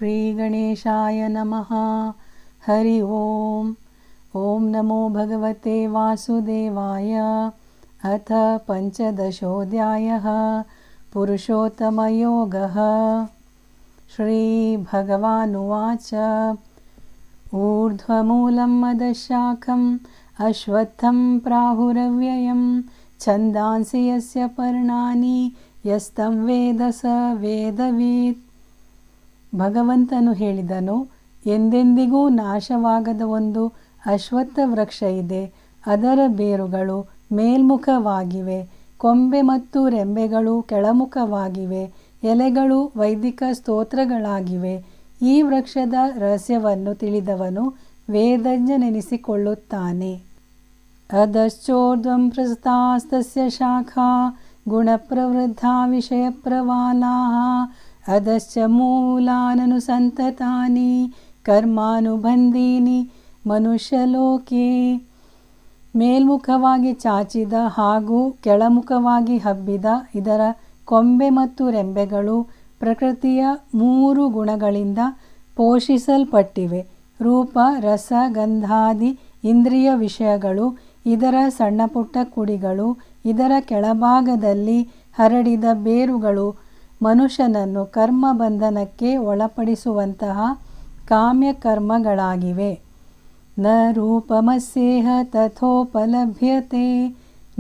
श्रीगणेशाय नमः। हरि ओम। ओम नमो भगवते वासुदेवाय। अथ पंचदशोऽध्यायः पुरुषोत्तमयोगः। श्रीभगवानुवाच ऊर्ध्वमूलं मदशाखम् अश्वत्थं प्राहुरव्ययं छन्दांसि यस्य पर्णानि यस्तं ವೇದ ಸ ವೇದವಿತ್. ಭಗವಂತನು ಹೇಳಿದನು, ಎಂದೆಂದಿಗೂ ನಾಶವಾಗದ ಒಂದು ಅಶ್ವತ್ಥ ವೃಕ್ಷ ಇದೆ. ಅದರ ಬೇರುಗಳು ಮೇಲ್ಮುಖವಾಗಿವೆ, ಕೊಂಬೆ ಮತ್ತು ರೆಂಬೆಗಳು ಕೆಳಮುಖವಾಗಿವೆ, ಎಲೆಗಳು ವೈದಿಕ ಸ್ತೋತ್ರಗಳಾಗಿವೆ. ಈ ವೃಕ್ಷದ ರಹಸ್ಯವನ್ನು ತಿಳಿದವನು ವೇದಜ್ಞನೆನಿಸಿಕೊಳ್ಳುತ್ತಾನೆ. ಅಧಶ್ಚೋರ್ಧ್ವಂ ಪ್ರಸೃತಾಸ್ತಸ್ಯ ಶಾಖಾ ಗುಣಪ್ರವೃದ್ಧಾ ವಿಷಯಪ್ರವಾಲಾಃ ಅಧಶ್ಚ ಮೂಲಾನನುಸಂತತಾನಿ ಕರ್ಮಾನುಬಂಧೀನಿ ಮನುಷ್ಯಲೋಕೆ. ಮೇಲ್ಮುಖವಾಗಿ ಚಾಚಿದ ಹಾಗೂ ಕೆಳಮುಖವಾಗಿ ಹಬ್ಬಿದ ಇದರ ಕೊಂಬೆ ಮತ್ತು ರೆಂಬೆಗಳು ಪ್ರಕೃತಿಯ 3 ಗುಣಗಳಿಂದ ಪೋಷಿಸಲ್ಪಟ್ಟಿವೆ. ರೂಪ, ರಸ, ಗಂಧಾದಿ ಇಂದ್ರಿಯ ವಿಷಯಗಳು ಇದರ ಸಣ್ಣಪುಟ್ಟ ಕುಡಿಗಳು. ಇದರ ಕೆಳಭಾಗದಲ್ಲಿ ಹರಡಿದ ಬೇರುಗಳು ಮನುಷ್ಯನನ್ನು ಕರ್ಮಬಂಧನಕ್ಕೆ ಒಳಪಡಿಸುವಂತಹ ಕಾಮ್ಯಕರ್ಮಗಳಾಗಿವೆ. ನ ರೂಪಮಸ್ಯೇಹ ತಥೋಪಲಭ್ಯತೆ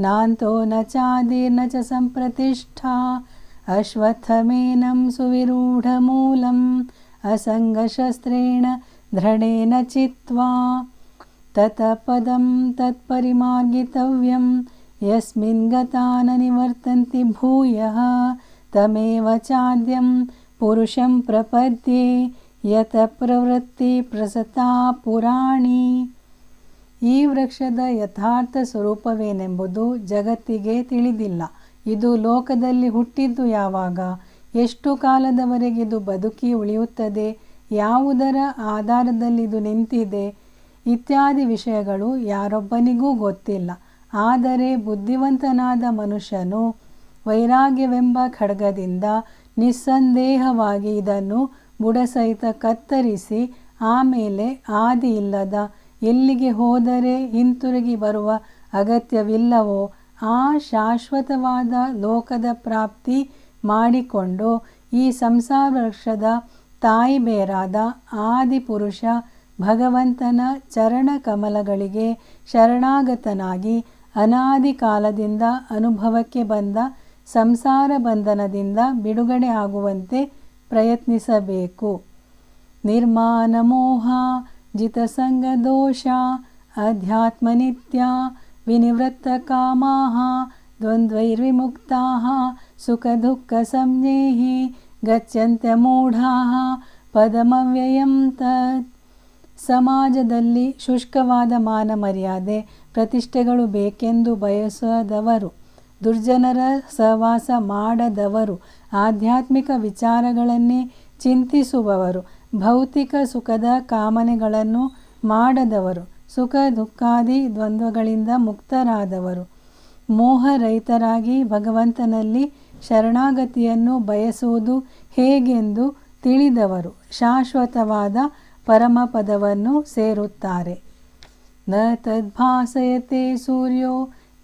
ನಾಂತೋ ನ ಚಾದಿರ್ನ ಚ ಸಂಪ್ರತಿಷ್ಠಾ ಅಶ್ವತ್ಥಮೇನಂ ಸುವಿರೂಢಮೂಲಂ ಅಸಂಗಶಸ್ತ್ರೇಣ ದೃಢೇನ ಚಿತ್ವಾ ತತಃ ಪದಂ ತತ್ಪರಿಮಾರ್ಗಿತವ್ಯಂ ಯಸ್ಮಿನ್ ಗತಾ ನ ನಿವರ್ತಂತಿ ಭೂಯಃ ತಮೇವ ಚಾದ್ಯಂ ಪುರುಷಂ ಪ್ರಪದ್ಯೆ ಯತಃ ಪ್ರವೃತ್ತಿ ಪ್ರಸತಾ ಪುರಾಣಿ. ಈ ವೃಕ್ಷದ ಯಥಾರ್ಥ ಸ್ವರೂಪವೇನೆಂಬುದು ಜಗತ್ತಿಗೆ ತಿಳಿದಿಲ್ಲ. ಇದು ಲೋಕದಲ್ಲಿ ಹುಟ್ಟಿದ್ದು ಯಾವಾಗ, ಎಷ್ಟು ಕಾಲದವರೆಗೆ ಇದು ಬದುಕಿ ಉಳಿಯುತ್ತದೆ, ಯಾವುದರ ಆಧಾರದಲ್ಲಿ ಇದು ನಿಂತಿದೆ ಇತ್ಯಾದಿ ವಿಷಯಗಳು ಯಾರೊಬ್ಬನಿಗೂ ಗೊತ್ತಿಲ್ಲ. ಆದರೆ ಬುದ್ಧಿವಂತನಾದ ಮನುಷ್ಯನು ವೈರಾಗ್ಯವೆಂಬ ಖಡ್ಗದಿಂದ ನಿಸ್ಸಂದೇಹವಾಗಿ ಇದನ್ನು ಬುಡಸಹಿತ ಕತ್ತರಿಸಿ ಆಮೇಲೆ ಆದಿ ಇಲ್ಲದ ಎಲ್ಲಿಗೆ ಹೋದರೆ ಹಿಂತಿರುಗಿ ಬರುವ ಅಗತ್ಯವಿಲ್ಲವೋ ಆ ಶಾಶ್ವತವಾದ ಲೋಕದ ಪ್ರಾಪ್ತಿ ಮಾಡಿಕೊಂಡು ಈ ಸಂಸಾರ ವೃಕ್ಷದ ತಾಯಿಬೇರಾದ ಆದಿಪುರುಷ ಭಗವಂತನ ಚರಣ ಕಮಲಗಳಿಗೆ ಶರಣಾಗತನಾಗಿ ಅನಾದಿ ಕಾಲದಿಂದ ಅನುಭವಕ್ಕೆ ಬಂದ ಸಂಸಾರ ಬಂಧನದಿಂದ ಬಿಡುಗಡೆ ಆಗುವಂತೆ ಪ್ರಯತ್ನಿಸಬೇಕು. ನಿರ್ಮಾಣ ಮೋಹ ಜಿತಸಂಗ ದೋಷ ಅಧ್ಯಾತ್ಮನಿತ್ಯ ವಿನಿವೃತ್ತ ಕಾಮಾಃ ದ್ವಂದ್ವೈರ್ವಿಮುಕ್ತಾಃ ಸುಖ ದುಃಖ ಸಂಜ್ಞೇಃ ಗಚ್ಚಂತ್ಯ ಮೂಢಾಃ ಪದಮವ್ಯಯಂ ತತ್. ಸಮಾಜದಲ್ಲಿ ಶುಷ್ಕವಾದ ಮಾನ ಮರ್ಯಾದೆ ಪ್ರತಿಷ್ಠೆಗಳು ಬೇಕೆಂದು ಬಯಸದವರು, ದುರ್ಜನರ ಸಹವಾಸ ಮಾಡದವರು, ಆಧ್ಯಾತ್ಮಿಕ ವಿಚಾರಗಳನ್ನೇ ಚಿಂತಿಸುವವರು, ಭೌತಿಕ ಸುಖದ ಕಾಮನೆಗಳನ್ನು ಮಾಡದವರು, ಸುಖ ದುಃಖಾದಿ ದ್ವಂದ್ವಗಳಿಂದ ಮುಕ್ತರಾದವರು, ಮೋಹರಹಿತರಾಗಿ ಭಗವಂತನಲ್ಲಿ ಶರಣಾಗತಿಯನ್ನು ಬಯಸುವುದು ಹೇಗೆಂದು ತಿಳಿದವರು ಶಾಶ್ವತವಾದ ಪರಮಪದವನ್ನು ಸೇರುತ್ತಾರೆ. ನ ತದ್ಭಾಸಯತೆ ಸೂರ್ಯೋ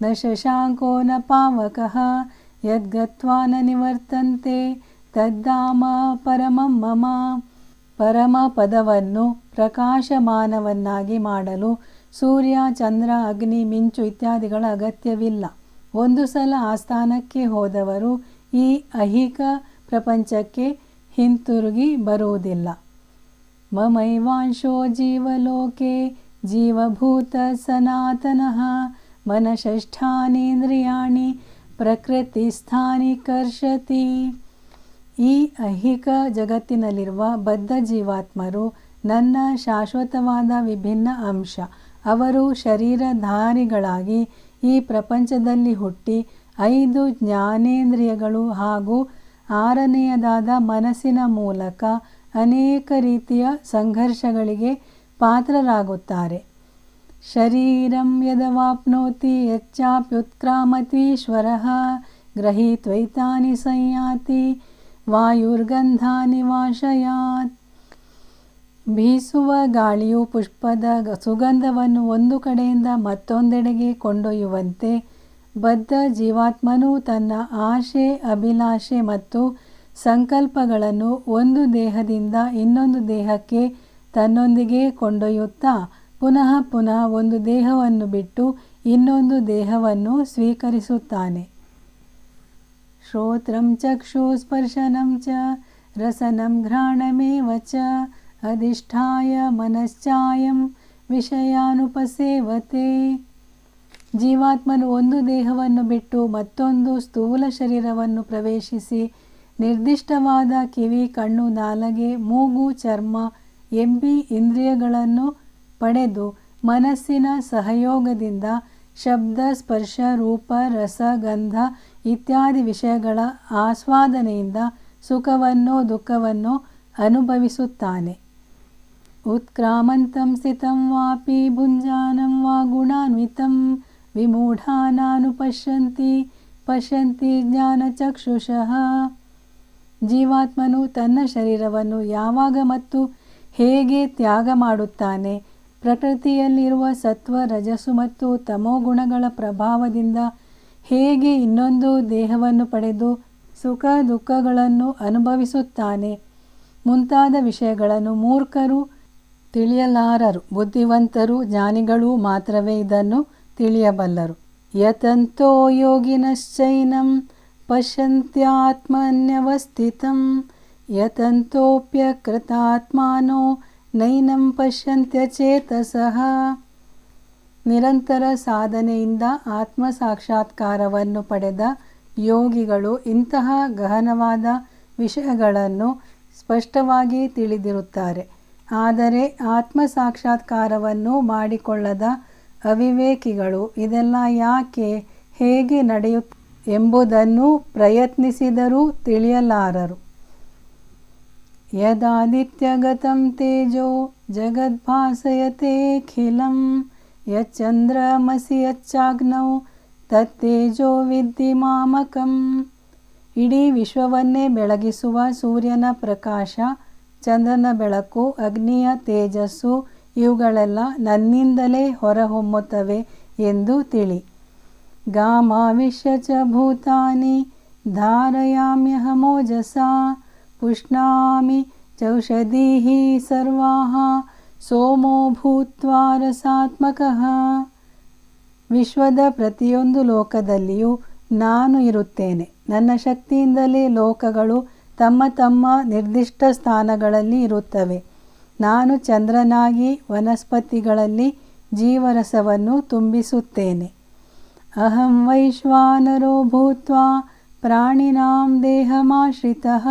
ನ ಶಶಾಂಕೋ ನ ಪಾವಕಃ ಯದ್ಗತ್ವಾ ನ ನಿವರ್ತಂತೆ ತದ್ದಾಮ ಪರಮಂ ಮಮ. ಪರಮಪದವನ್ನು ಪ್ರಕಾಶಮಾನವನ್ನಾಗಿ ಮಾಡಲು ಸೂರ್ಯ, ಚಂದ್ರ, ಅಗ್ನಿ, ಮಿಂಚು ಇತ್ಯಾದಿಗಳ ಅಗತ್ಯವಿಲ್ಲ. ಒಂದು ಸಲ ಆಸ್ಥಾನಕ್ಕೆ ಹೋದವರು ಈ ಐಹಿಕ ಪ್ರಪಂಚಕ್ಕೆ ಹಿಂತಿರುಗಿ ಬರುವುದಿಲ್ಲ. ಮಮೈವಾಂಶೋ ಜೀವಲೋಕೆ ಜೀವಭೂತ ಸನಾತನಃ ಮನಷಷ್ಠಾನೇಂದ್ರಿಯಾಣಿ ಪ್ರಕೃತಿಸ್ಥಾನಿ ಕರ್ಷತಿ. ಈ ಐಹಿಕ ಜಗತ್ತಿನಲ್ಲಿರುವ ಬದ್ಧ ಜೀವಾತ್ಮರು ನನ್ನ ಶಾಶ್ವತವಾದ ವಿಭಿನ್ನ ಅಂಶ. ಅವರು ಶರೀರಧಾರಿಗಳಾಗಿ ಈ ಪ್ರಪಂಚದಲ್ಲಿ ಹುಟ್ಟಿ 5 ಜ್ಞಾನೇಂದ್ರಿಯಗಳು ಹಾಗೂ 6ನೆಯದಾದ ಮನಸ್ಸಿನ ಮೂಲಕ ಅನೇಕ ರೀತಿಯ ಸಂಘರ್ಷಗಳಿಗೆ ಪಾತ್ರರಾಗುತ್ತಾರೆ. ಶರೀರಂ ಯದವಾಪ್ನೋತಿ ಯಚ್ಚಾಪ್ಯುತ್ಕ್ರಾಮತೀಶ್ವರಃ ಗೃಹೀತ್ವೈತಾನಿ ಸಂಯಾತಿ ವಾಯುರ್ಗಂಧಾನಿ ವಾಶಯಾತ್. ಬೀಸುವ ಗಾಳಿಯು ಪುಷ್ಪದ ಸುಗಂಧವನ್ನು ಒಂದು ಕಡೆಯಿಂದ ಮತ್ತೊಂದೆಡೆಗೆ ಕೊಂಡೊಯ್ಯುವಂತೆ ಬದ್ಧ ಜೀವಾತ್ಮನು ತನ್ನ ಆಶೆ, ಅಭಿಲಾಷೆ ಮತ್ತು ಸಂಕಲ್ಪಗಳನ್ನು ಒಂದು ದೇಹದಿಂದ ಇನ್ನೊಂದು ದೇಹಕ್ಕೆ ತನ್ನೊಂದಿಗೆ ಕೊಂಡೊಯ್ಯುತ್ತಾ ಪುನಃ ಪುನಃ ಒಂದು ದೇಹವನ್ನು ಬಿಟ್ಟು ಇನ್ನೊಂದು ದೇಹವನ್ನು ಸ್ವೀಕರಿಸುತ್ತಾನೆ. ಶ್ರೋತ್ರಂ ಚಕ್ಷು ಸ್ಪರ್ಶನಂ ಚ ರಸನಂ ಘ್ರಾಣಮೇವ ಚ ಅಧಿಷ್ಠಾಯ ಮನಶ್ಚಾಯಂ ವಿಷಯಾನುಪಸೇವತೆ. ಜೀವಾತ್ಮನು ಒಂದು ದೇಹವನ್ನು ಬಿಟ್ಟು ಮತ್ತೊಂದು ಸ್ಥೂಲ ಶರೀರವನ್ನು ಪ್ರವೇಶಿಸಿ ನಿರ್ದಿಷ್ಟವಾದ ಕಿವಿ, ಕಣ್ಣು, ನಾಲಗೆ, ಮೂಗು, ಚರ್ಮ ಎಂಬಿ ಇಂದ್ರಿಯಗಳನ್ನು ಪಡೆದು ಮನಸ್ಸಿನ ಸಹಯೋಗದಿಂದ ಶಬ್ದ, ಸ್ಪರ್ಶ, ರೂಪ, ರಸ, ಗಂಧ ಇತ್ಯಾದಿ ವಿಷಯಗಳ ಆಸ್ವಾದನೆಯಿಂದ ಸುಖವನ್ನೋ ದುಃಖವನ್ನೋ ಅನುಭವಿಸುತ್ತಾನೆ. ಉತ್ಕ್ರಾಮಂತಂ ಸ್ಥಿತಂ ವಾಪಿ ಭುಂಜಾನಂ ವಾ ಗುಣಾನ್ವಿತಂ ವಿಮೂಢಾನಾನುಪಶ್ಯಂತಿ ಪಶ್ಯಂತಿ ಜ್ಞಾನಚಕ್ಷುಷಃ. ಜೀವಾತ್ಮನು ತನ್ನ ಶರೀರವನ್ನು ಯಾವಾಗ ಮತ್ತು ಹೇಗೆ ತ್ಯಾಗ ಮಾಡುತ್ತಾನೆ, ಪ್ರಕೃತಿಯಲ್ಲಿರುವ ಸತ್ವ, ರಜಸ್ಸು ಮತ್ತು ತಮೋಗುಣಗಳ ಪ್ರಭಾವದಿಂದ ಹೇಗೆ ಇನ್ನೊಂದು ದೇಹವನ್ನು ಪಡೆದು ಸುಖ ದುಃಖಗಳನ್ನು ಅನುಭವಿಸುತ್ತಾನೆ ಮುಂತಾದ ವಿಷಯಗಳನ್ನು ಮೂರ್ಖರು ತಿಳಿಯಲಾರರು. ಬುದ್ಧಿವಂತರು, ಜ್ಞಾನಿಗಳು ಮಾತ್ರವೇ ಇದನ್ನು ತಿಳಿಯಬಲ್ಲರು. ಯತಂತೋ ಯೋಗಿನಶ್ಚೈನಂ ಪಶ್ಯಂತ್ಯಾತ್ಮನ್ಯವಸ್ಥಿತಂ ಯತಂತೋಪ್ಯಕೃತಾತ್ಮಾನೋ ನೈನಂ ಪಶ್ಯಂತ್ಯಚೇತಸಃ. ನಿರಂತರ ಸಾಧನೆಯಿಂದ ಆತ್ಮ ಸಾಕ್ಷಾತ್ಕಾರವನ್ನು ಪಡೆದ ಯೋಗಿಗಳು ಇಂತಹ ಗಹನವಾದ ವಿಷಯಗಳನ್ನು ಸ್ಪಷ್ಟವಾಗಿ ತಿಳಿದಿರುತ್ತಾರೆ. ಆದರೆ ಆತ್ಮ ಸಾಕ್ಷಾತ್ಕಾರವನ್ನು ಮಾಡಿಕೊಳ್ಳದ ಅವಿವೇಕಿಗಳು ಇದೆಲ್ಲ ಯಾಕೆ, ಹೇಗೆ ನಡೆಯುತ್ತೆ ಎಂಬುದನ್ನು ಪ್ರಯತ್ನಿಸಿದರೂ ತಿಳಿಯಲಾರರು. ಯದಾದಿತ್ಯಗತಂ ತೇಜೋ ಜಗದ್ಭಾಸಯತೇಖಿಲಂ ಯಚ್ಚಂದ್ರಮಸಿ ಯಚ್ಚಾಗ್ನೌ ತತ್ತೇಜೋ ವಿದ್ಧಿ ಮಾಮಕಂ. ಇಡೀ ವಿಶ್ವವನ್ನೇ ಬೆಳಗಿಸುವ ಸೂರ್ಯನ ಪ್ರಕಾಶ, ಚಂದ್ರನ ಬೆಳಕು, ಅಗ್ನಿಯ ತೇಜಸ್ಸು ಇವುಗಳೆಲ್ಲ ನನ್ನಿಂದಲೇ ಹೊರಹೊಮ್ಮುತ್ತವೆ ಎಂದು ತಿಳಿ. ಗಾಮಾವಿಶ್ಯ ಚ ಭೂತಾನಿ ಧಾರಯಾಮ್ಯಹಮೋಜಸಾ ಪುಷ್ಣಾಮಿ ಚೌಷಧೀಃ ಸರ್ವಾಃ ಸೋಮೋ ಭೂತ್ವಾ ರಸಾತ್ಮಕಃ. ವಿಶ್ವದ ಪ್ರತಿಯೊಂದು ಲೋಕದಲ್ಲಿಯೂ ನಾನು ಇರುತ್ತೇನೆ. ನನ್ನ ಶಕ್ತಿಯಿಂದಲೇ ಲೋಕಗಳು ತಮ್ಮ ತಮ್ಮ ನಿರ್ದಿಷ್ಟ ಸ್ಥಾನಗಳಲ್ಲಿ ಇರುತ್ತವೆ. ನಾನು ಚಂದ್ರನಾಗಿ ವನಸ್ಪತಿಗಳಲ್ಲಿ ಜೀವರಸವನ್ನು ತುಂಬಿಸುತ್ತೇನೆ. ಅಹಂ ವೈಶ್ವಾನರೋ ಭೂತ್ವಾ ಪ್ರಾಣಿನಾಂ ದೇಹಮಾಶ್ರಿತಃ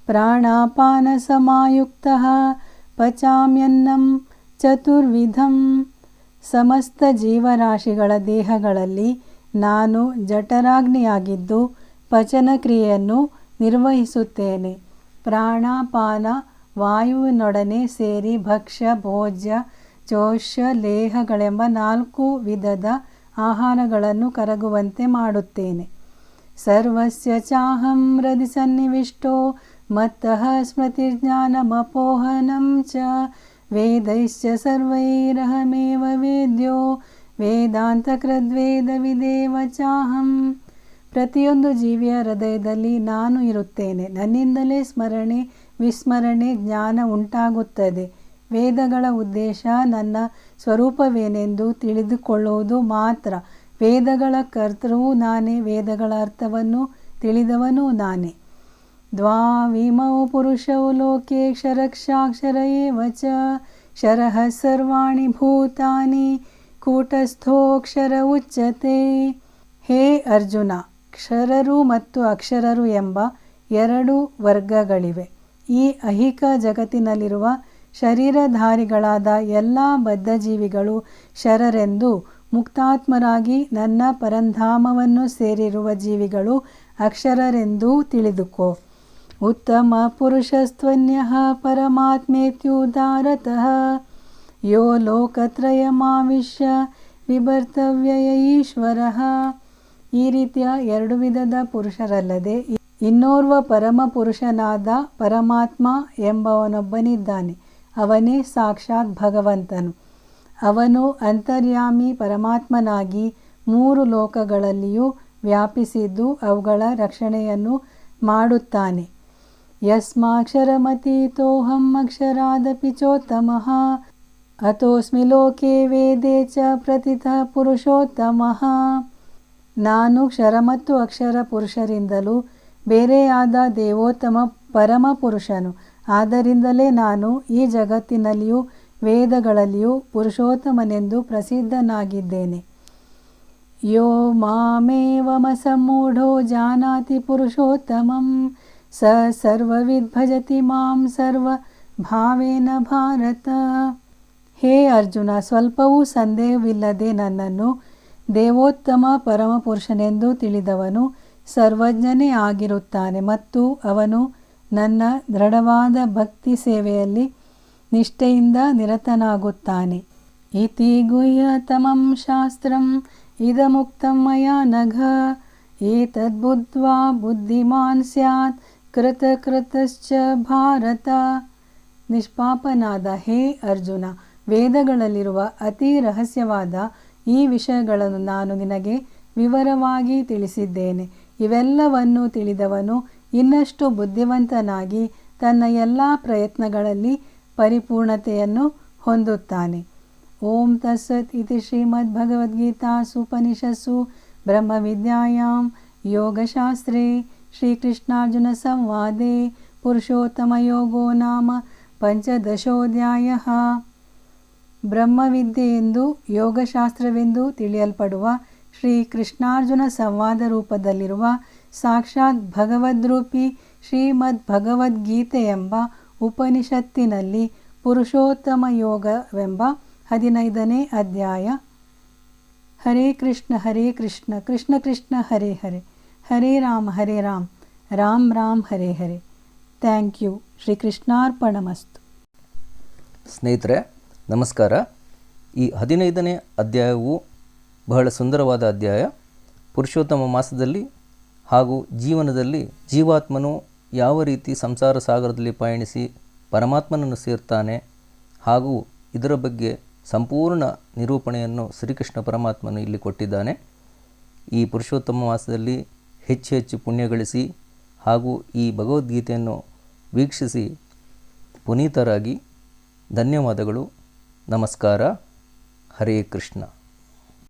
ಪ್ರಾಣಾಪಾನ ಸಮಾಯುಕ್ತಃ ಪಚಾಮ್ಯನ್ನಂ ಚತುರ್ವಿಧಂ. ಸಮಸ್ತ ಜೀವರಾಶಿಗಳ ದೇಹಗಳಲ್ಲಿ ನಾನು ಜಠರಾಗ್ನಿಯಾಗಿದ್ದು ಪಚನ ಕ್ರಿಯೆಯನ್ನು ನಿರ್ವಹಿಸುತ್ತೇನೆ. ಪ್ರಾಣಾಪಾನ ವಾಯುವಿನೊಡನೆ ಸೇರಿ ಭಕ್ಷ್ಯ, ಭೋಜ್ಯ, ಚೋಷ್ಯ, ಲೇಹಗಳೆಂಬ 4 ವಿಧದ ಆಹಾರಗಳನ್ನು ಕರಗುವಂತೆ ಮಾಡುತ್ತೇನೆ. ಸರ್ವಸ್ಯ ಚಾಹಂ ಹೃದಿ ಸನ್ನಿವಿಷ್ಟೋ ಮತ್ತಃ ಸ್ಮೃತಿರ್ಜ್ಞಾನಮಪೋಹನಂ ಚ ವೇದೈಶ್ಚ ಸರ್ವೈರಹಮೇವ ವೇದ್ಯೋ ವೇದಾಂತಕೃದ್ವೇದವಿದೇವ ಚಾಹಂ. ಪ್ರತಿಯೊಂದು ಜೀವಿಯ ಹೃದಯದಲ್ಲಿ ನಾನು ಇರುತ್ತೇನೆ. ನನ್ನಿಂದಲೇ ಸ್ಮರಣೆ, ವಿಸ್ಮರಣೆ, ಜ್ಞಾನ ಉಂಟಾಗುತ್ತದೆ. ವೇದಗಳ ಉದ್ದೇಶ ನನ್ನ ಸ್ವರೂಪವೇನೆಂದು ತಿಳಿದುಕೊಳ್ಳುವುದು ಮಾತ್ರ. ವೇದಗಳ ಕರ್ತೃವೂ ನಾನೇ, ವೇದಗಳ ಅರ್ಥವನ್ನು ತಿಳಿದವನೂ ನಾನೇ. ದ್ವಾವಿಮೌ ಪುರುಷೌ ಲೋಕೆ ಕ್ಷರಕ್ಷಾಕ್ಷರ ಏವ ಚ ಕ್ಷರಃ ಸರ್ವಾಣಿ ಭೂತಾನಿ ಕೂಟಸ್ಥೋಕ್ಷರ ಉಚ್ಯತೆ. ಹೇ ಅರ್ಜುನ, ಕ್ಷರರು ಮತ್ತು ಅಕ್ಷರರು ಎಂಬ 2 ವರ್ಗಗಳಿವೆ. ಈ ಐಹಿಕ ಜಗತ್ತಿನಲ್ಲಿರುವ ಶರೀರಧಾರಿಗಳಾದ ಎಲ್ಲ ಬದ್ಧಜೀವಿಗಳು ಶರರೆಂದು, ಮುಕ್ತಾತ್ಮರಾಗಿ ನನ್ನ ಪರಂಧಾಮವನ್ನು ಸೇರಿರುವ ಜೀವಿಗಳು ಅಕ್ಷರರೆಂದೂ ತಿಳಿದುಕೋ. ಉತ್ತಮ ಪುರುಷಸ್ತ್ವನ್ಯಃ ಪರಮಾತ್ಮೇತ್ಯುದಾರತಃ ಯೋ ಲೋಕತ್ರಯಮಾವಿಶ್ಯ ವಿಭರ್ತವ್ಯಯ ಈಶ್ವರಃ. ಈ ರೀತಿಯ 2 ವಿಧದ ಪುರುಷರಲ್ಲದೆ ಇನ್ನೋರ್ವ ಪರಮ ಪುರುಷನಾದ ಪರಮಾತ್ಮ ಎಂಬವನೊಬ್ಬನಿದ್ದಾನೆ. ಅವನೇ ಸಾಕ್ಷಾತ್ ಭಗವಂತನು. ಅವನು ಅಂತರ್ಯಾಮಿ ಪರಮಾತ್ಮನಾಗಿ 3 ಲೋಕಗಳಲ್ಲಿಯೂ ವ್ಯಾಪಿಸಿದ್ದು ಅವುಗಳ ರಕ್ಷಣೆಯನ್ನು ಮಾಡುತ್ತಾನೆ. ಯಸ್ಮಾಕ್ಷರಮತೀತೋಹಂ ಅಕ್ಷರಾದಪಿ ಚೋತ್ತಮಃ ಅತೋಸ್ಮಿ ಲೋಕೆ ವೇದೇ ಚ ಪ್ರಥಿತಃ ಪುರುಷೋತ್ತಮಃ. ನಾನು ಕ್ಷರ ಮತ್ತು ಅಕ್ಷರ ಪುರುಷರಿಂದಲೂ ಬೇರೆಯಾದ ದೇವೋತ್ತಮ ಪರಮ ಪುರುಷನು. ಆದ್ದರಿಂದಲೇ ನಾನು ಈ ಜಗತ್ತಿನಲ್ಲಿಯೂ ವೇದಗಳಲ್ಲಿಯೂ ಪುರುಷೋತ್ತಮನೆಂದು ಪ್ರಸಿದ್ಧನಾಗಿದ್ದೇನೆ. ಯೋ ಮಾಮೇವಮಸಮ್ಮೂಢೋ ಜಾನಾತಿ ಪುರುಷೋತ್ತಮಂ ಸ ಸರ್ವವಿದ್ ಭಜತಿ ಮಾಂ ಸರ್ವಭಾವೇನ ಭಾರತ. ಹೇ ಅರ್ಜುನ, ಸ್ವಲ್ಪವೂ ಸಂದೇಹವಿಲ್ಲದೆ ನನ್ನನ್ನು ದೇವೋತ್ತಮ ಪರಮಪುರುಷನೆಂದು ತಿಳಿದವನು ಸರ್ವಜ್ಞನೇ ಆಗಿರುತ್ತಾನೆ ಮತ್ತು ಅವನು ನನ್ನ ದೃಢವಾದ ಭಕ್ತಿ ಸೇವೆಯಲ್ಲಿ ನಿಷ್ಠೆಯಿಂದ ನಿರತನಾಗುತ್ತಾನೆ. ಇತಿ ಗುಹ್ಯತಮಂ ಶಾಸ್ತ್ರಂ ಇದಮುಕ್ತಂ ಮಯಾ ನಘ ಏತದ್ಬುದ್ಧ್ವಾ ಬುದ್ಧಿಮಾನ್ ಸ್ಯಾತ್ ಕೃತಕೃತಶ್ಚ ಭಾರತ. ನಿಷ್ಪಾಪನಾದ ಹೇ ಅರ್ಜುನ, ವೇದಗಳಲ್ಲಿರುವ ಅತಿ ರಹಸ್ಯವಾದ ಈ ವಿಷಯಗಳನ್ನು ನಾನು ನಿನಗೆ ವಿವರವಾಗಿ ತಿಳಿಸಿದ್ದೇನೆ. ಇವೆಲ್ಲವನ್ನು ತಿಳಿದವನು ಇನ್ನಷ್ಟು ಬುದ್ಧಿವಂತನಾಗಿ ತನ್ನ ಎಲ್ಲ ಪ್ರಯತ್ನಗಳಲ್ಲಿ ಪರಿಪೂರ್ಣತೆಯನ್ನು ಹೊಂದುತ್ತಾನೆ. ಓಂ ತತ್ಸತ್ ಇತಿ ಶ್ರೀಮದ್ಭಗವದ್ಗೀತಾಸು ಬ್ರಹ್ಮವಿದ್ಯಾಯಾಂ ಯೋಗಶಾಸ್ತ್ರೇ ಶ್ರೀಕೃಷ್ಣಾರ್ಜುನ ಸಂವಾದೇ ಪುರುಷೋತ್ತಮಯೋಗೋ ನಾಮ ಪಂಚದಶೋಧ್ಯಾಯಃ. ಬ್ರಹ್ಮವಿದ್ಯೆ ಎಂದು ಯೋಗಶಾಸ್ತ್ರವೆಂದು ತಿಳಿಯಲ್ಪಡುವ ಶ್ರೀ ಕೃಷ್ಣಾರ್ಜುನ ಸಂವಾದ ರೂಪದಲ್ಲಿರುವ ಸಾಕ್ಷಾತ್ ಭಗವದ್ರೂಪಿ ಶ್ರೀಮದ್ ಭಗವದ್ಗೀತೆ ಎಂಬ ಉಪನಿಷತ್ತಿನಲ್ಲಿ ಪುರುಷೋತ್ತಮ ಯೋಗವೆಂಬ 15ನೇ ಅಧ್ಯಾಯ. ಹರೇ ಕೃಷ್ಣ ಕೃಷ್ಣ ಕೃಷ್ಣ ಹರೇ ಹರೇ, ಹರೇ ರಾಮ ರಾಮ್ ರಾಮ್ ಹರೇ ಹರೇ. Thank you. ಶ್ರೀಕೃಷ್ಣಾರ್ಪಣಮಸ್ತು. ಸ್ನೇಹಿತರೆ ನಮಸ್ಕಾರ. ಈ 15ನೇ ಅಧ್ಯಾಯವು ಬಹಳ ಸುಂದರವಾದ ಅಧ್ಯಾಯ. ಪುರುಷೋತ್ತಮ ಮಾಸದಲ್ಲಿ ಹಾಗೂ ಜೀವನದಲ್ಲಿ ಜೀವಾತ್ಮನು ಯಾವ ರೀತಿ ಸಂಸಾರ ಸಾಗರದಲ್ಲಿ ಪಯಣಿಸಿ ಪರಮಾತ್ಮನನ್ನು ಸೇರ್ತಾನೆ ಹಾಗೂ ಇದರ ಬಗ್ಗೆ ಸಂಪೂರ್ಣ ನಿರೂಪಣೆಯನ್ನು ಶ್ರೀಕೃಷ್ಣ ಪರಮಾತ್ಮನು ಇಲ್ಲಿ ಕೊಟ್ಟಿದ್ದಾನೆ. ಈ ಪುರುಷೋತ್ತಮ ಮಾಸದಲ್ಲಿ ಹೆಚ್ಚು ಪುಣ್ಯ ಗಳಿಸಿ ಹಾಗೂ ಈ ಭಗವದ್ಗೀತೆಯನ್ನು ವೀಕ್ಷಿಸಿ ಪುನೀತರಾಗಿ. ಧನ್ಯವಾದಗಳು. ನಮಸ್ಕಾರ. ಹರೇ ಕೃಷ್ಣ.